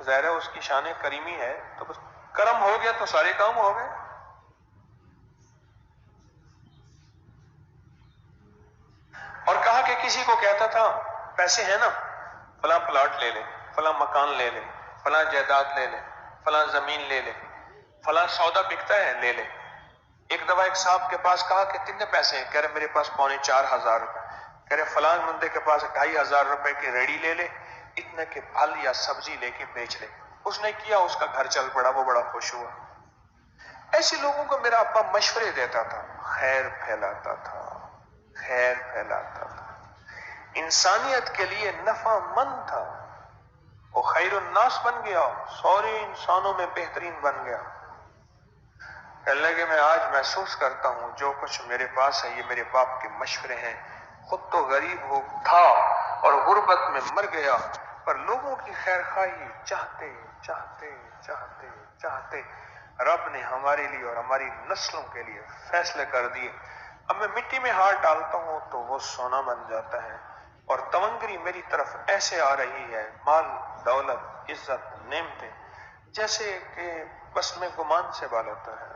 ظاہر ہے اس کی شان کریمی ہے، تو بس کرم ہو گیا تو سارے کام ہو گئے۔ اور کہا کہ کسی کو کہتا تھا پیسے ہیں نا، فلاں پلاٹ لے لے، فلاں مکان لے لے، فلاں جائیداد لے لے، فلاں زمین لے لے، فلاں سودا بکتا ہے لے لے۔ ایک دفعہ ایک صاحب کے پاس کہا کہ کتنے پیسے ہیں؟ کہہ رہے میرے پاس 4,500 روپے۔ کہہ رہے فلاں بندے کے پاس 2,500 روپے کی ریڑی لے لے، اتنے کے پھل یا سبزی لے کے بیچ لے۔ اس نے کیا، اس کا گھر چل پڑا، وہ بڑا خوش ہوا۔ ایسے لوگوں کو میرا ابا مشورے دیتا تھا، خیر پھیلاتا تھا، خیر پھیلاتا تھا، انسانیت کے لیے نفع مند تھا۔ وہ خیر الناس بن گیا، سارے انسانوں میں بہترین بن گیا۔ اللہ کہ میں آج محسوس کرتا ہوں جو کچھ میرے پاس ہے یہ میرے باپ کے مشورے ہیں۔ خود تو غریب ہو تھا اور غربت میں مر گیا، پر لوگوں کی خیر خواہی چاہتے چاہتے چاہتے چاہتے رب نے ہمارے لیے اور ہماری نسلوں کے لیے فیصلے کر دیے۔ اب میں مٹی میں ہاتھ ڈالتا ہوں تو وہ سونا بن جاتا ہے، اور تونگری میری طرف ایسے آ رہی ہے، مال دولت عزت نعمتیں، جیسے کہ بس میں گمان سے بال ہوتا ہے۔